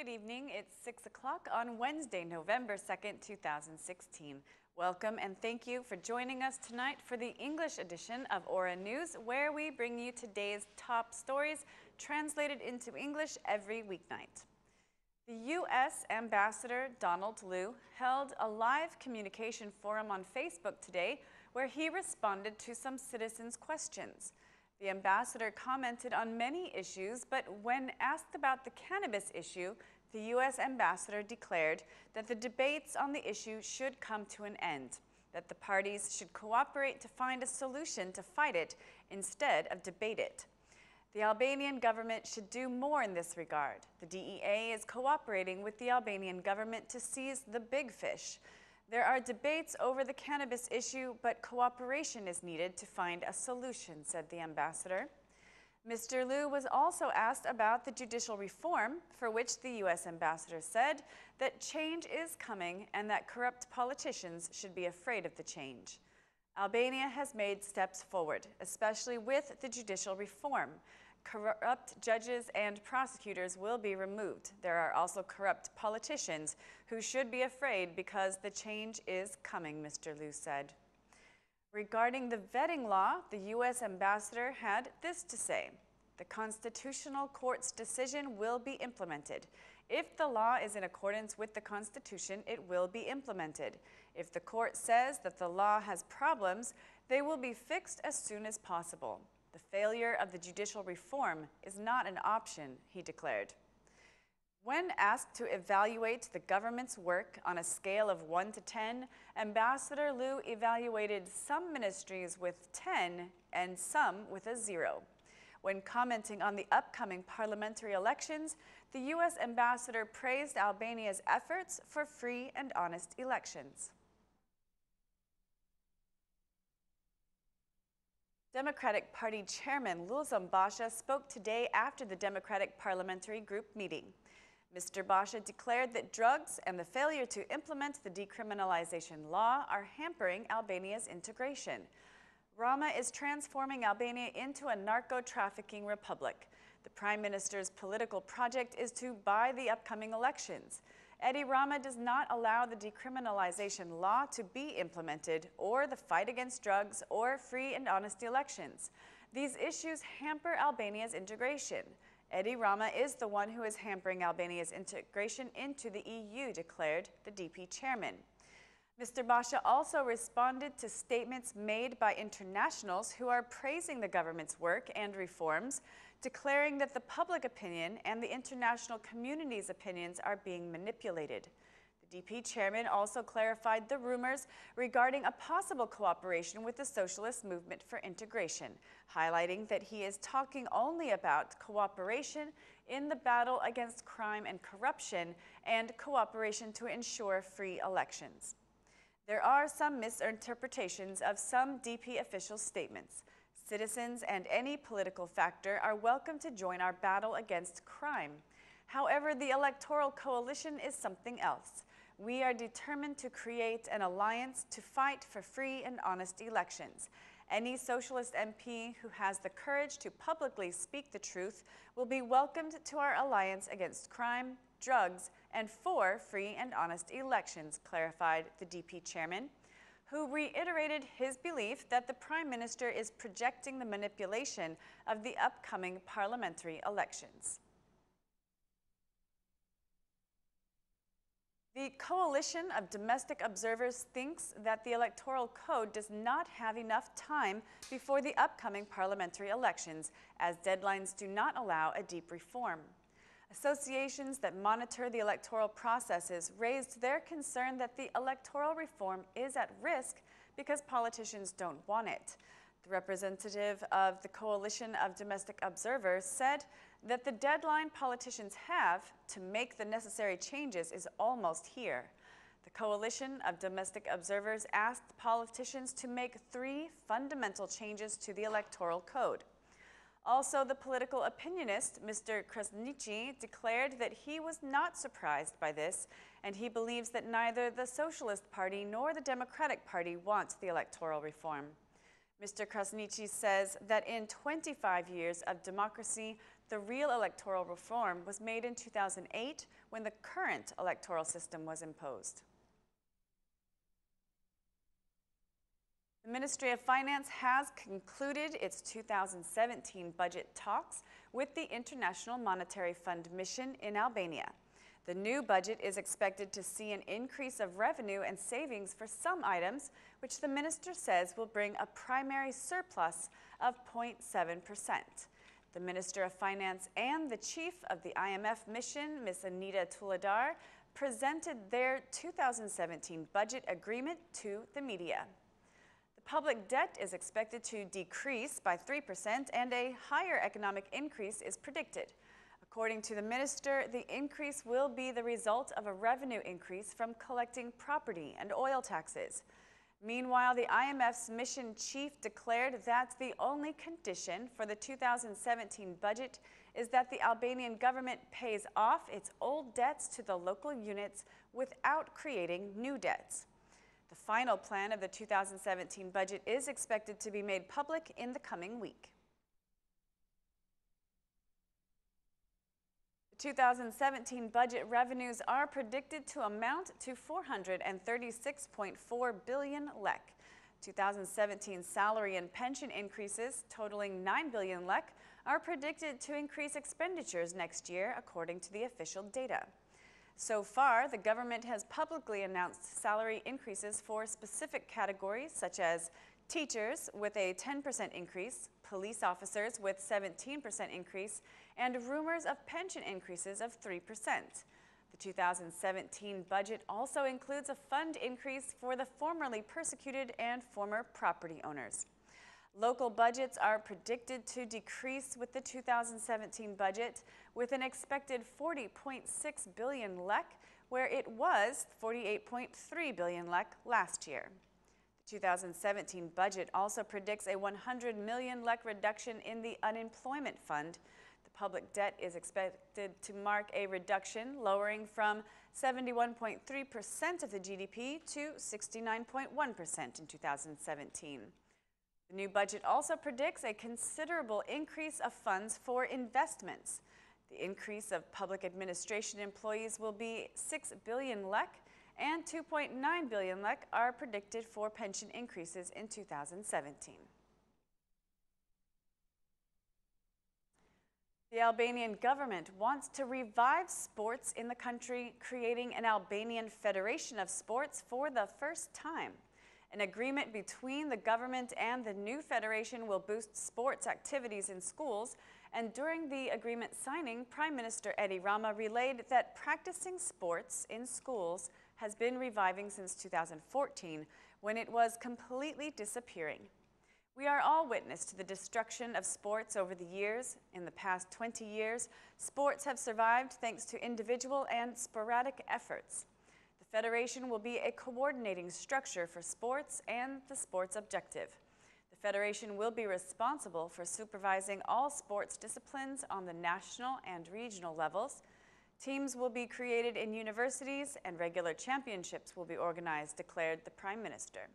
Good evening. It's 6 o'clock on Wednesday, November 2nd, 2016. Welcome and thank you for joining us tonight for the English edition of Aura News, where we bring you today's top stories translated into English every weeknight. The U.S. Ambassador Donald Liu held a live communication forum on Facebook today where he responded to some citizens' questions. The ambassador commented on many issues, but when asked about the cannabis issue, the U.S. ambassador declared that the debates on the issue should come to an end, that the parties should cooperate to find a solution to fight it instead of debate it. The Albanian government should do more in this regard. The DEA is cooperating with the Albanian government to seize the big fish. There are debates over the cannabis issue, but cooperation is needed to find a solution, said the ambassador. Mr. Liu was also asked about the judicial reform, for which the U.S. ambassador said that change is coming and that corrupt politicians should be afraid of the change. Albania has made steps forward, especially with the judicial reform. Corrupt judges and prosecutors will be removed. There are also corrupt politicians who should be afraid because the change is coming, Mr. Liu said. Regarding the vetting law, the U.S. ambassador had this to say: the Constitutional Court's decision will be implemented. If the law is in accordance with the Constitution, it will be implemented. If the court says that the law has problems, they will be fixed as soon as possible. The failure of the judicial reform is not an option, he declared. When asked to evaluate the government's work on a scale of 1 to 10, Ambassador Liu evaluated some ministries with 10 and some with a 0. When commenting on the upcoming parliamentary elections, the U.S. ambassador praised Albania's efforts for free and honest elections. Democratic Party Chairman Lulzom Basha spoke today after the Democratic Parliamentary Group meeting. Mr. Basha declared that drugs and the failure to implement the decriminalization law are hampering Albania's integration. Rama is transforming Albania into a narco-trafficking republic. The Prime Minister's political project is to buy the upcoming elections. Edi Rama does not allow the decriminalization law to be implemented, or the fight against drugs, or free and honest elections. These issues hamper Albania's integration. Edi Rama is the one who is hampering Albania's integration into the EU, declared the DP chairman. Mr. Basha also responded to statements made by internationals who are praising the government's work and reforms, declaring that the public opinion and the international community's opinions are being manipulated. The DP chairman also clarified the rumors regarding a possible cooperation with the Socialist Movement for Integration, highlighting that he is talking only about cooperation in the battle against crime and corruption and cooperation to ensure free elections. There are some misinterpretations of some DP official statements. Citizens and any political factor are welcome to join our battle against crime. However, the electoral coalition is something else. We are determined to create an alliance to fight for free and honest elections. Any socialist MP who has the courage to publicly speak the truth will be welcomed to our alliance against crime, drugs, and for free and honest elections, clarified the DP chairman, who reiterated his belief that the Prime Minister is projecting the manipulation of the upcoming parliamentary elections. The Coalition of Domestic Observers thinks that the Electoral Code does not have enough time before the upcoming parliamentary elections, as deadlines do not allow a deep reform. Associations that monitor the electoral processes raised their concern that the electoral reform is at risk because politicians don't want it. The representative of the Coalition of Domestic Observers said that the deadline politicians have to make the necessary changes is almost here. The Coalition of Domestic Observers asked politicians to make 3 fundamental changes to the Electoral Code. Also, the political opinionist, Mr. Krasniqi, declared that he was not surprised by this, and he believes that neither the Socialist Party nor the Democratic Party want the electoral reform. Mr. Krasniqi says that in 25 years of democracy, The real electoral reform was made in 2008 when the current electoral system was imposed. The Ministry of Finance has concluded its 2017 budget talks with the International Monetary Fund mission in Albania. The new budget is expected to see an increase of revenue and savings for some items, which the minister says will bring a primary surplus of 0.7%. The Minister of Finance and the chief of the IMF mission, Ms. Anita Tuladar, presented their 2017 budget agreement to the media. Public debt is expected to decrease by 3% and a higher economic increase is predicted. According to the minister, the increase will be the result of a revenue increase from collecting property and oil taxes. Meanwhile, the IMF's mission chief declared that the only condition for the 2017 budget is that the Albanian government pays off its old debts to the local units without creating new debts. The final plan of the 2017 budget is expected to be made public in the coming week. The 2017 budget revenues are predicted to amount to 436.4 billion lek. 2017 salary and pension increases totaling 9 billion lek are predicted to increase expenditures next year, according to the official data. So far, the government has publicly announced salary increases for specific categories such as teachers with a 10% increase, police officers with 17% increase, and rumors of pension increases of 3%. The 2017 budget also includes a fund increase for the formerly persecuted and former property owners. Local budgets are predicted to decrease with the 2017 budget, with an expected 40.6 billion lek, where it was 48.3 billion lek last year. The 2017 budget also predicts a 100 million lek reduction in the unemployment fund. The public debt is expected to mark a reduction, lowering from 71.3% of the GDP to 69.1% in 2017. The new budget also predicts a considerable increase of funds for investments. The increase of public administration employees will be 6 billion lek, and 2.9 billion lek are predicted for pension increases in 2017. The Albanian government wants to revive sports in the country, creating an Albanian Federation of Sports for the first time. An agreement between the government and the new federation will boost sports activities in schools, and during the agreement signing, Prime Minister Edi Rama relayed that practicing sports in schools has been reviving since 2014, when it was completely disappearing. We are all witness to the destruction of sports over the years. In the past 20 years, sports have survived thanks to individual and sporadic efforts. The Federation will be a coordinating structure for sports and the sports objective. The Federation will be responsible for supervising all sports disciplines on the national and regional levels. Teams will be created in universities and regular championships will be organized, declared the Prime Minister.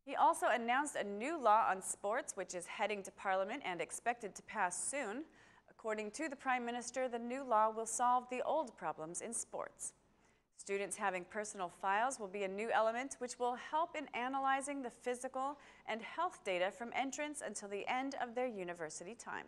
He also announced a new law on sports, which is heading to Parliament and expected to pass soon. According to the Prime Minister, the new law will solve the old problems in sports. Students having personal files will be a new element which will help in analyzing the physical and health data from entrance until the end of their university time.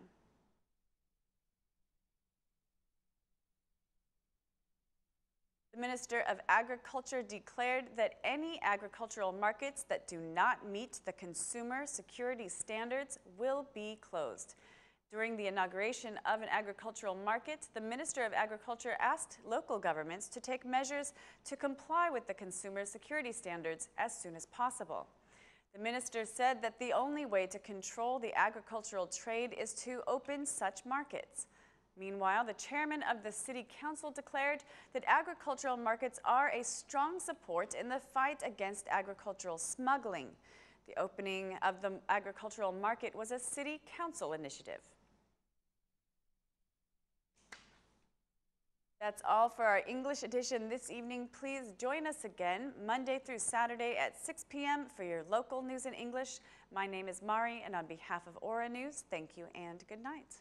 The Minister of Agriculture declared that any agricultural markets that do not meet the consumer security standards will be closed. During the inauguration of an agricultural market, the Minister of Agriculture asked local governments to take measures to comply with the consumer security standards as soon as possible. The minister said that the only way to control the agricultural trade is to open such markets. Meanwhile, the chairman of the City Council declared that agricultural markets are a strong support in the fight against agricultural smuggling. The opening of the agricultural market was a City Council initiative. That's all for our English edition this evening. Please join us again Monday through Saturday at 6 p.m. for your local news in English. My name is Mari, and on behalf of Aura News, thank you and good night.